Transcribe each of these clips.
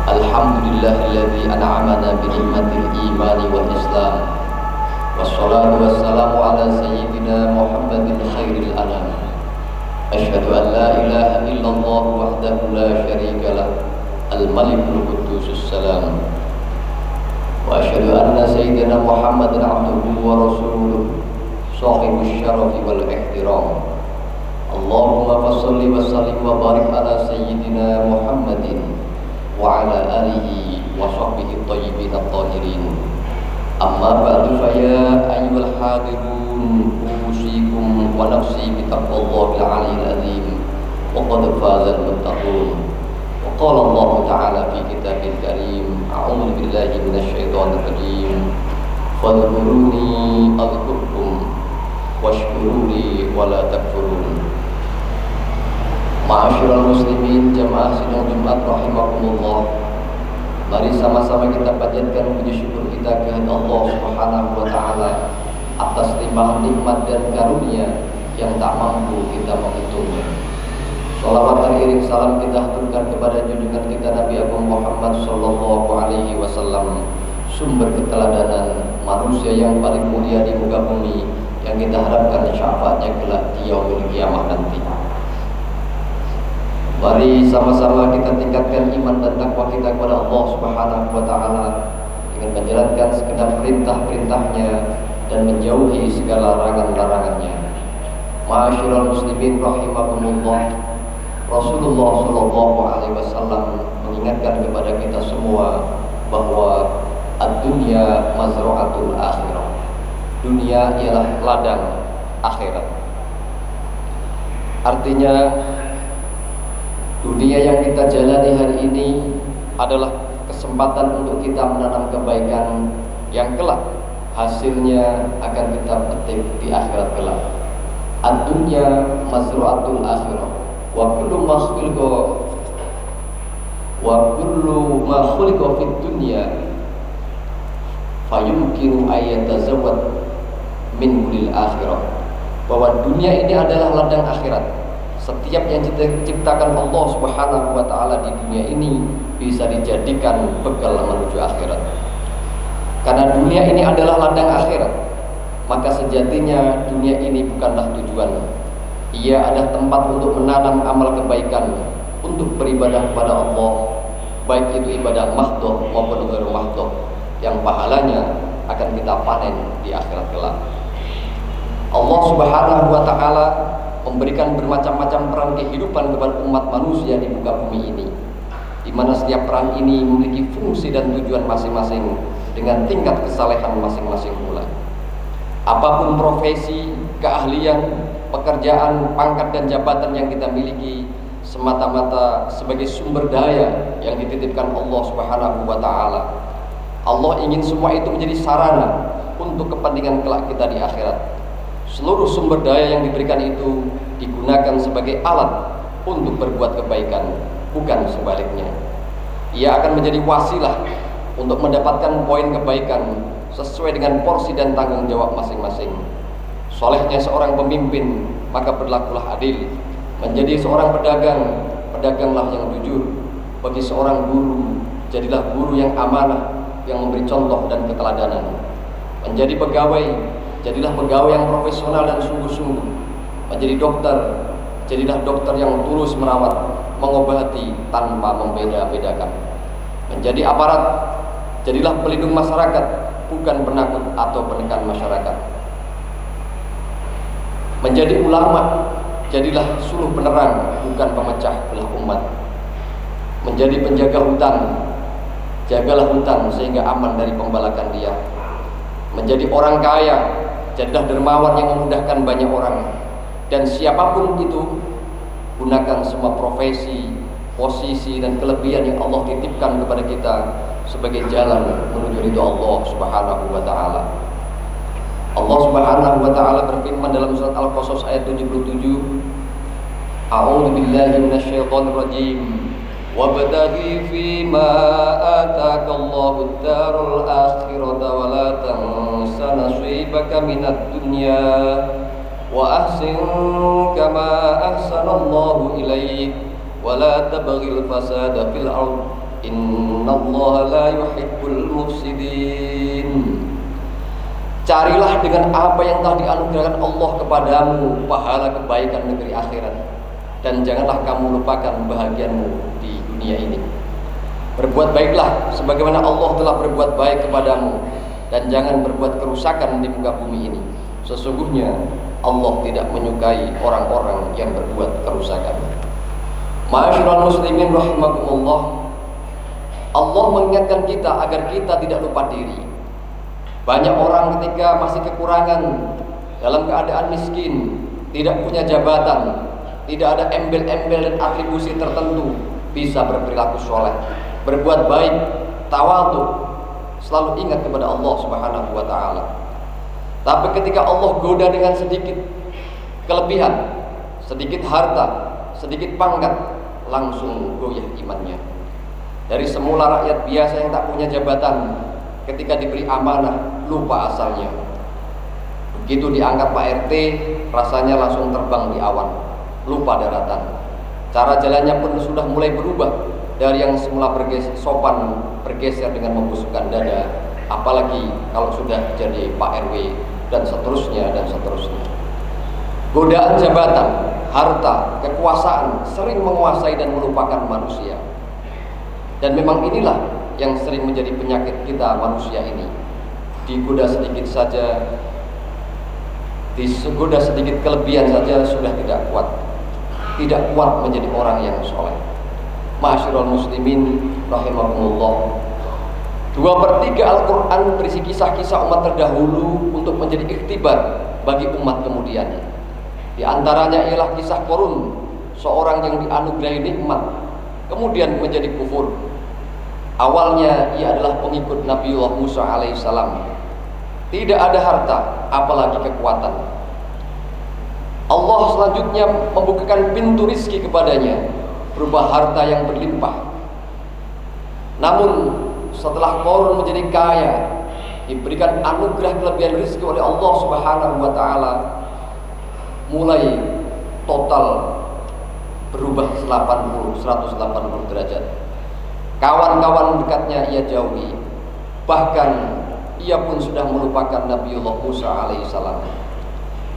Alhamdulillahilladzi an'amana bi ni'matil imani wal islam. Wassalatu wassalamu ala sayyidina Muhammadin khairil anam. Asyhadu an la ilaha illallah wahdahu la syarika lah, al-malikul quddusus salam. Wa asyhadu anna sayyidina Muhammadan abduhu wa rasuluh, shahibus syarafi wal ihtiram. Allahumma fassalli wa sallim wa barik ala sayyidina Muhammadin wa ala alihi wa sahbihi at-tayyibin at-tahirin. Amma ba'du fa ya ayyuhal hadirun, usikum wa nafsi bi taqwallahil 'aliyyil 'azim. Wa qad fazal muttaqun. Wa qala Allah ta'ala fi kitabil karim, a'udzu billahi minasyaitonir rajim. Fadhkuruni adhkurkum washkuruli wa la takfurun. Ma'asyiral muslimin, jamaah sidang Jumat rahimakumullah. Mari sama-sama kita panjatkan puji syukur kita kepada Allah Subhanahu wa taala atas limpahan nikmat dan karunia yang tak mampu kita menghitungnya. Shalawat dan iring salam kita haturkan kepada junjungan kita Nabi Agung Muhammad sallallahu alaihi wasallam, sumber keteladanan manusia yang paling mulia di muka bumi, yang kita harapkan syafaatnya kelak di yaumul qiyamah nanti. Mari sama-sama kita tingkatkan iman dan takwa kita kepada Allah Subhanahu wa taala dengan menjalankan segenap perintah-perintahnya dan menjauhi segala larangan-larangannya. Ma'asyiral muslimin rahimakumullah. Rasulullah sallallahu alaihi wasallam mengingatkan kepada kita semua bahwa ad-dunya mazra'atul akhirah. Dunia ialah ladang akhirat. Artinya dunia yang kita jalani hari ini adalah kesempatan untuk kita menanam kebaikan yang kelak hasilnya akan kita petik di akhirat kelak. Ad-dunya mazra'atul akhirah wa kullu ma khuliqa fid dunya fayumkinu ayyatazawwad min lil akhirah. Bahwa dunia ini adalah ladang akhirat. Setiap yang diciptakan Allah Subhanahu wa taala di dunia ini bisa dijadikan bekal menuju akhirat. Karena dunia ini adalah ladang akhirat, maka sejatinya dunia ini bukanlah tujuan. Ia adalah tempat untuk menanam amal kebaikan, untuk beribadah kepada Allah, baik itu ibadah mahdhah maupun ghairu mahdhah, yang pahalanya akan kita panen di akhirat kelak. Allah Subhanahu wa taala memberikan bermacam-macam peran kehidupan kepada umat manusia di muka bumi ini, di mana setiap peran ini memiliki fungsi dan tujuan masing-masing dengan tingkat kesalehan masing-masing pula. Apapun profesi, keahlian, pekerjaan, pangkat dan jabatan yang kita miliki semata-mata sebagai sumber daya yang dititipkan Allah Subhanahu wa taala. Allah ingin semua itu menjadi sarana untuk kepentingan kelak kita di akhirat. Seluruh sumber daya yang diberikan itu digunakan sebagai alat untuk berbuat kebaikan, bukan sebaliknya. Ia akan menjadi wasilah untuk mendapatkan poin kebaikan sesuai dengan porsi dan tanggung jawab masing-masing. Solehnya seorang pemimpin, maka berlakulah adil. Menjadi seorang pedagang, pedaganglah yang jujur. Bagi seorang guru, jadilah guru yang amanah, yang memberi contoh dan keteladanan. Menjadi pegawai, jadilah pegawai yang profesional dan sungguh-sungguh. Menjadi dokter, jadilah dokter yang tulus merawat, mengobati tanpa membeda-bedakan. Menjadi aparat, jadilah pelindung masyarakat, bukan penakut atau penekan masyarakat. Menjadi ulama, jadilah suluh penerang, bukan pemecah belah umat. Menjadi penjaga hutan, jagalah hutan sehingga aman dari pembalakan liar. Menjadi orang kaya, jadilah dermawan yang memudahkan banyak orang. Dan siapapun itu, gunakan semua profesi, posisi dan kelebihan yang Allah titipkan kepada kita sebagai jalan menuju ridho Allah Subhanahu wa taala. Allah Subhanahu wa taala berfirman dalam surat Al-Qasas ayat 77, A'udzu billahi minasyaitonir rajim. Wabtaghi fima ataakallahu ad-darul akhirata wa la tansa nasibaka minad dunya wa ahsin kama ahsanallahu ilaik wa la tabghil fasada fil ard innallaha la yuhibbul mufsidin. Carilah dengan apa yang telah dianugerahkan Allah kepadamu pahala kebaikan negeri akhirat, dan janganlah kamu lupakan bahagianmu di dunia ini. Berbuat baiklah sebagaimana Allah telah berbuat baik kepadamu, dan jangan berbuat kerusakan di muka bumi ini. Sesungguhnya Allah tidak menyukai orang-orang yang berbuat kerusakan. Ma'asyiral muslimin rahimakumullah, Allah mengingatkan kita agar kita tidak lupa diri. Banyak orang ketika masih kekurangan, dalam keadaan miskin, tidak punya jabatan, tidak ada embel-embel dan atribusi tertentu, bisa berperilaku soleh, berbuat baik, tawadhu, selalu ingat kepada Allah Subhanahu wa ta'ala. Tapi ketika Allah goda dengan sedikit kelebihan, sedikit harta, sedikit pangkat, langsung goyah imannya. Dari semula rakyat biasa yang tak punya jabatan, ketika diberi amanah lupa asalnya. Begitu diangkat Pak RT, rasanya langsung terbang di awan, lupa daratan. Cara jalannya pun sudah mulai berubah, dari yang semula sopan bergeser dengan membusukkan dada, apalagi kalau sudah jadi Pak RW, dan seterusnya dan seterusnya. Godaan jabatan, harta, kekuasaan sering menguasai dan melupakan manusia. Dan memang inilah yang sering menjadi penyakit kita manusia ini. Digoda sedikit saja, digoda sedikit kelebihan saja sudah tidak kuat menjadi orang yang soleh. Ma'asyiral muslimin rahimakumullah, 2/3 Al-Quran berisi kisah-kisah umat terdahulu untuk menjadi ikhtibar bagi umat kemudian. Di antaranya ialah kisah Qarun, seorang yang dianugerahi nikmat kemudian menjadi kufur. Awalnya ia adalah pengikut Nabiullah Musa alaihissalam. Tidak ada harta, apalagi kekuatan. Allah selanjutnya membukakan pintu rizki kepadanya berupa harta yang berlimpah. Namun setelah Qarun menjadi kaya, diberikan anugerah kelebihan rizki oleh Allah Subhanahu wa ta'ala, mulai total berubah 180 derajat. Kawan-kawan dekatnya ia jauhi, bahkan ia pun sudah melupakan Nabiullah Musa alaihissalam.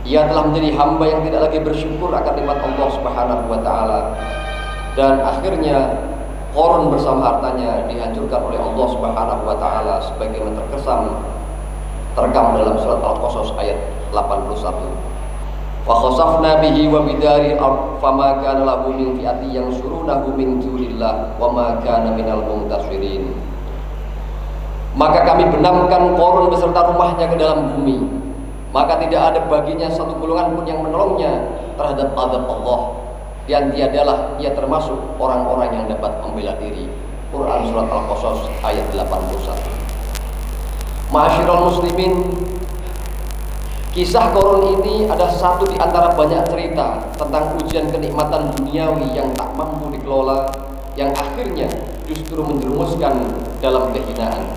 Ia telah menjadi hamba yang tidak lagi bersyukur akan nikmat Allah Subhanahu wa ta'ala, dan akhirnya Qarun bersama hartanya dihancurkan oleh Allah Subhanahu wa ta'ala sebagaimana terekam dalam surat Al-Qasas ayat 81. Wa khasafna bihi wa bidari al-ard fama kana lahu min fi'ati yansurunahu min dunillah wa ma kana minal muntashirin. Maka kami benamkan Qarun beserta rumahnya ke dalam bumi, maka tidak ada baginya satu golongan pun yang menolongnya terhadap azab Allah, dan tiadalah ia termasuk orang-orang yang dapat membela diri. Quran surat Al-Qasas ayat 81. Ma'asyiral muslimin, kisah Qarun ini adalah satu di antara banyak cerita tentang ujian kenikmatan duniawi yang tak mampu dikelola, yang akhirnya justru menjerumuskan dalam kehinaan.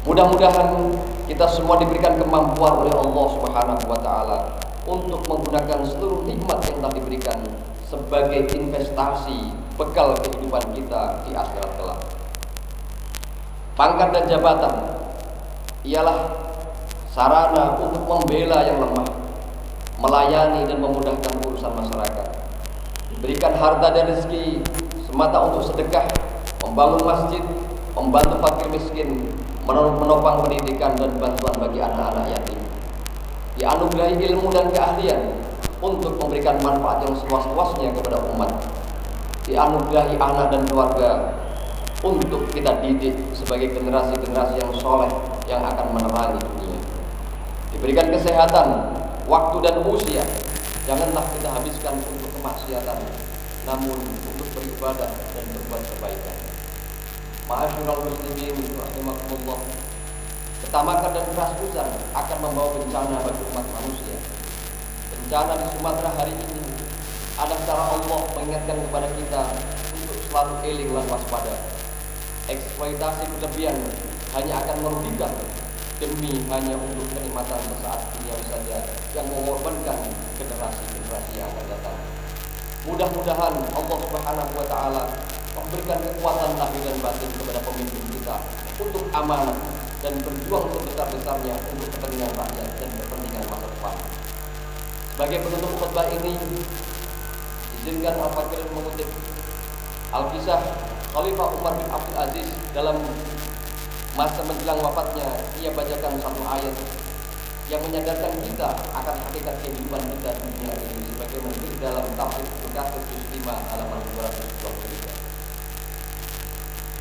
Mudah-mudahan kita semua diberikan kemampuan oleh Allah Subhanahu wa ta'ala untuk menggunakan seluruh nikmat yang telah diberikan sebagai investasi bekal kehidupan kita di akhirat kelak. Pangkat dan jabatan ialah sarana untuk membela yang lemah, melayani dan memudahkan urusan masyarakat. Berikan harta dan rezeki semata untuk sedekah, membangun masjid, membantu fakir miskin, menopang pendidikan dan bantuan bagi anak-anak yatim. Dianugerahi ilmu dan keahlian untuk memberikan manfaat yang seluas-luasnya kepada umat. Dianugerahi anak dan keluarga untuk kita didik sebagai generasi-generasi yang soleh yang akan menerangi dunia. Diberikan kesehatan, waktu dan usia, janganlah kita habiskan untuk kemaksiatan, namun untuk beribadah dan berbuat kebaikan. Ma'asyiral muslimin rahimakumullah, ketamakan dan kerasusan akan membawa bencana bagi umat manusia. Bencana di Sumatera hari ini adalah cara Allah mengingatkan kepada kita untuk selalu eling dan waspada. Eksploitasi berlebihan hanya akan merugikan demi hanya untuk kenikmatan sesaat duniawi saja yang mengorbankan generasi-generasi yang akan datang. Mudah-mudahan Allah Subhanahu wa taala memberikan kekuatan lahir dan batin kepada pemimpin kita untuk amanah dan berjuang sebesar-besarnya untuk kepentingan rakyat dan kepentingan masa depan. Sebagai penutup khutbah ini, izinkan Al-Fakir mengutip Al-Kisah Khalifah Umar bin Abdul Aziz dalam masa menjelang wafatnya. Ia bacakan satu ayat yang menyadarkan kita akan hakikat kehidupan kita di dunia ini, sebagai menurut dalam tafsir Al-Kathir juz 5 halaman 223.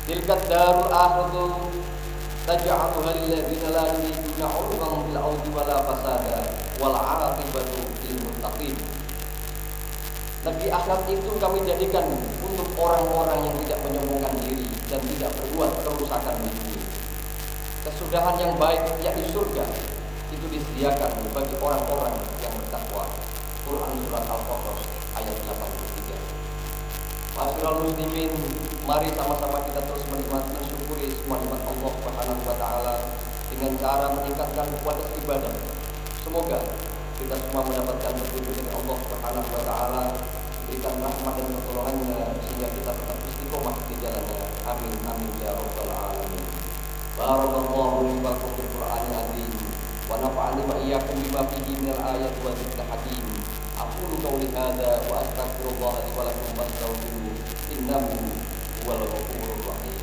Tilka darul akhiratu taj'aluha lil ladzina la yuriduna 'uluwan fil ardi wala fasada wal 'aqibatu lil muttaqin. Negeri akhirat itu kami jadikan untuk orang-orang yang tidak menyombongkan diri dan tidak berbuat kerusakan di bumi. Kesudahan yang baik, yakni surga, itu disediakan bagi orang-orang yang bertakwa. Quran surat Al-Qasas ayat 83. Ma'asyiral muslimin, mari sama-sama kita terus menikmati, mensyukuri semua nikmat Allah Subhanahu wa taala dengan cara meningkatkan kualitas ibadah. Semoga kita semua mendapatkan petunjuk dari Allah Subhanahu wa taala, berikan rahmat dan pertolongannya sehingga kita tetap istiqomah di jalannya. Amin amin ya rabbal alamin. Barakallahu li wa lakum fil Qur'anil azim wa nafa'ani wa iyyakum bima fihi minal ayati wa dzikril hakim. Aqulu qawli hadza wa astaghfirullah li wa lakum fastaghfiruhu innahu huwal ghafurur rahim.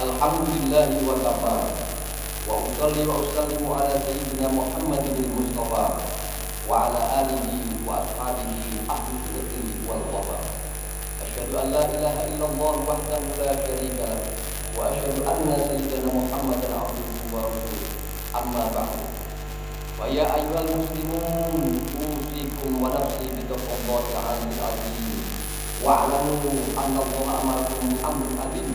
Alhamdulillahi wa kafa wa usalli wa usallimu ala sayyidina Muhammadin Mustafa wa ala alihi wa ashabihi ahli sirri wal wafa. Asyhadu an la ilaha illallah wahdahu la syarika lah wa asyhadu anna sayyidina Muhammadan abduhu wa rasuluh. Amma ba'du. Wa ya ayyuhal muslimun, usikum wa nafsi bi taqwallahi al-azim. Wa'lamu anna Allah amarakum bi amrin azim.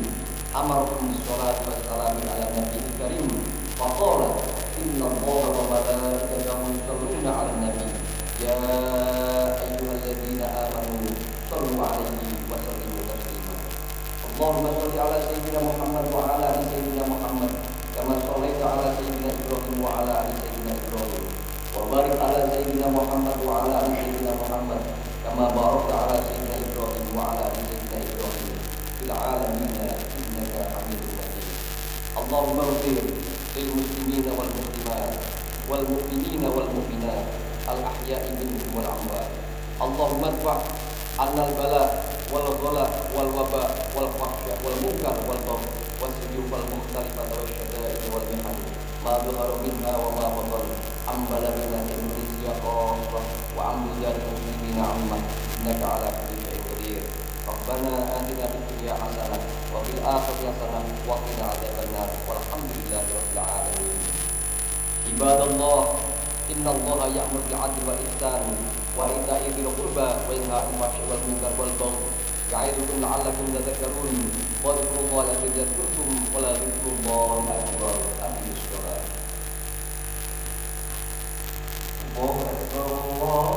Amarakum bis-sholati was-salami ala nabiyil karim. Faqala inna Allaha wa malaikatahu yusholluna 'alan nabi. Ya ayyuhalladzina amanu shollu 'alaihi wa sallimu taslima. Allahumma sholli 'ala sayyidina Muhammad wa 'ala ali sayyidina Muhammad kama shallaita 'ala sayyidina Ibrahim wa 'ala ali sayyidina Ibrahim. Wa barik 'ala sayyidina Muhammad wa 'ala ali sayyidina Muhammad kama barakta 'ala sayyidina Ibrahim wa 'ala ali sayyidina Ibrahim fil 'alamin innaka Hamidum Majid. Allahumma ighfir lil muslimina wal muslimat wal mu'minina wal mu'minat al ahya'i minhum wal amwat. Allahumma adfa' 'annal bala wal ghala wal waba wal fahsya wal munkar wal baghy was sujud wal mukhtalifat wal syada'id wal mihan ma dhahara minha wa ma batan am baladina Indonesia khassah wa am biladil muslimina 'ammah innaka 'ala kulli syai'in qadir. Rabbana atina fid dunya hasanah wa fil akhirati hasanah wa qina adzabannar walhamdulillahi rabbil alamin. Ibadallah, innallaha ya'muru bil 'adli wal ihsan wa ita'i dzil qurba wa yanha 'anil fahsya'i wal munkar wal baghi ya'idukum la'allakum tadhakkarun. Wa dzkurullaha yadhkurkum wa la dzikrullahi akbar. Aqimus shalah. Allahu akbar.